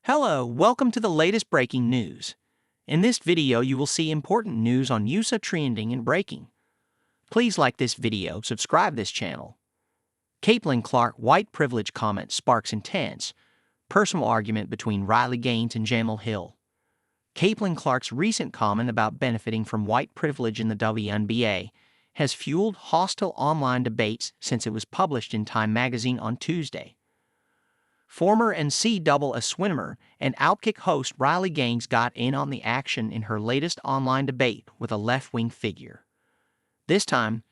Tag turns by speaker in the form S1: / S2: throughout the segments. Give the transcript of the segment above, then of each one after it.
S1: Hello, welcome to the latest breaking news. In this video, you will see important news on USA trending and breaking. Please like this video, subscribe this channel. Caitlin Clark white privilege comment sparks intense personal argument between Riley Gaines and Jemele Hill. Caitlin Clark's recent comment about benefiting from white privilege in the WNBA has fueled hostile online debates since it was published in Time magazine on Tuesday. Former NCAA swimmer and Outkick host Riley Gaines got in on the action in her latest online debate with a left-wing figure. This time,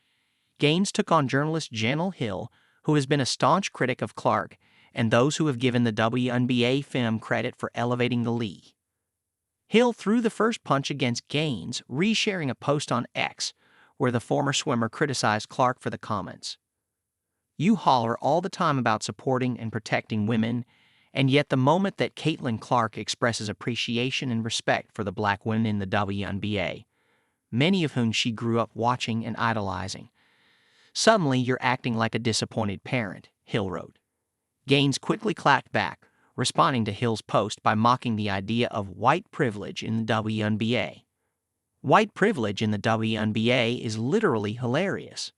S1: Gaines took on journalist Jemele Hill, who has been a staunch critic of Clark and those who have given the WNBA femme credit for elevating the league. Hill threw the first punch against Gaines, resharing a post on X where the former swimmer criticized Clark for the comments. "You holler all the time about supporting and protecting women, and yet the moment that Caitlin Clark expresses appreciation and respect for the black women in the WNBA, many of whom she grew up watching and idolizing, suddenly you're acting like a disappointed parent," Hill wrote. Gaines quickly clapped back, responding to Hill's post by mocking the idea of white privilege in the WNBA. White privilege in the WNBA is literally hilarious.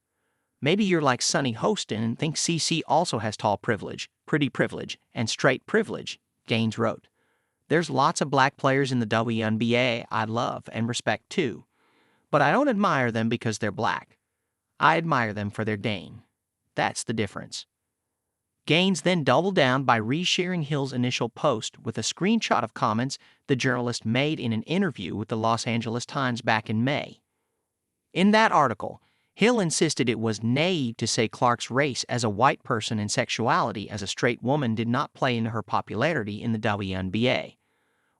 S1: Maybe you're like Sonny Hostin and think CC also has tall privilege, pretty privilege, and straight privilege, Gaines wrote. "There's lots of black players in the WNBA I love and respect too, but I don't admire them because they're black. I admire them for their game. That's the difference." Gaines then doubled down by resharing Hill's initial post with a screenshot of comments the journalist made in an interview with the Los Angeles Times back in May. In that article, Hill insisted it was naive to say Clark's race as a white person and sexuality as a straight woman did not play into her popularity in the WNBA,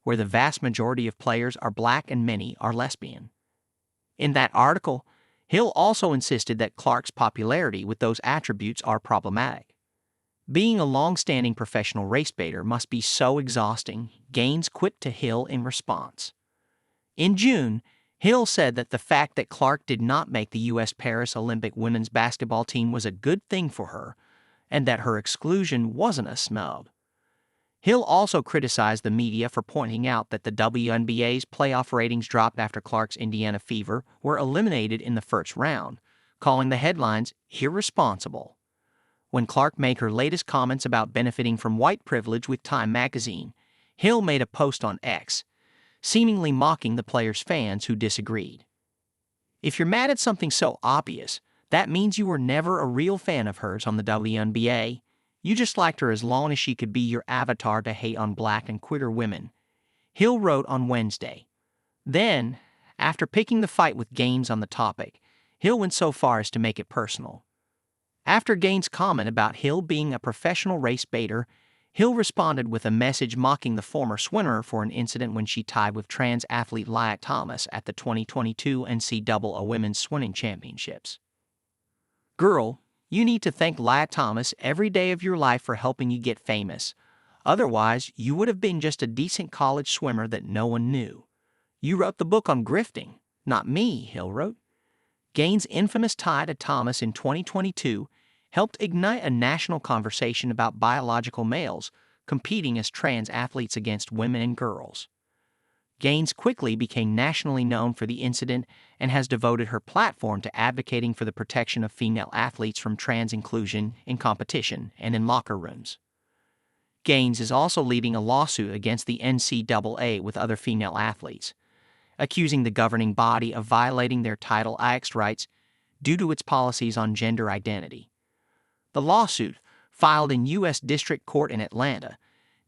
S1: where the vast majority of players are black and many are lesbian. In that article, Hill also insisted that Clark's popularity with those attributes are problematic. "Being a long-standing professional race baiter must be so exhausting," Gaines quipped to Hill in response. In June, Hill said that the fact that Clark did not make the U.S. Paris Olympic women's basketball team was a good thing for her, and that her exclusion wasn't a snub. Hill also criticized the media for pointing out that the WNBA's playoff ratings dropped after Clark's Indiana Fever were eliminated in the first round, calling the headlines irresponsible. When Clark made her latest comments about benefiting from white privilege with Time magazine, Hill made a post on X, seemingly mocking the player's fans who disagreed. "If you're mad at something so obvious, that means you were never a real fan of hers on the WNBA. You just liked her as long as she could be your avatar to hate on black and queer women," Hill wrote on Wednesday. Then, after picking the fight with Gaines on the topic, Hill went so far as to make it personal. After Gaines' comment about Hill being a professional race baiter, Hill responded with a message mocking the former swimmer for an incident when she tied with trans athlete Lia Thomas at the 2022 NCAA Women's Swimming Championships. "Girl, you need to thank Lia Thomas every day of your life for helping you get famous. Otherwise, you would have been just a decent college swimmer that no one knew. You wrote the book on grifting, not me," Hill wrote. Gaines' infamous tie to Thomas in 2022 helped ignite a national conversation about biological males competing as trans athletes against women and girls. Gaines quickly became nationally known for the incident and has devoted her platform to advocating for the protection of female athletes from trans inclusion in competition and in locker rooms. Gaines is also leading a lawsuit against the NCAA with other female athletes, accusing the governing body of violating their Title IX rights due to its policies on gender identity. The lawsuit, filed in U.S. District Court in Atlanta,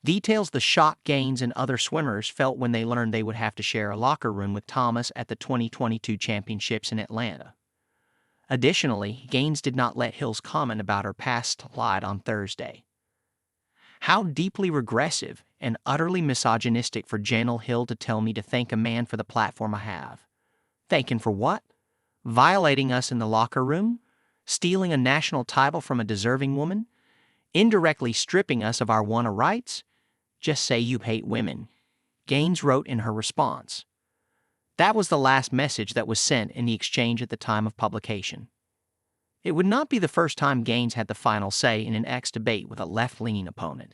S1: details the shock Gaines and other swimmers felt when they learned they would have to share a locker room with Thomas at the 2022 championships in Atlanta. Additionally, Gaines did not let Hill's comment about her past slide on Thursday. "How deeply regressive and utterly misogynistic for Jemele Hill to tell me to thank a man for the platform I have. Thank him for what? Violating us in the locker room? Stealing a national title from a deserving woman? Indirectly stripping us of our WNBA rights? Just say you hate women," Gaines wrote in her response. That was the last message that was sent in the exchange at the time of publication. It would not be the first time Gaines had the final say in an X debate with a left-leaning opponent.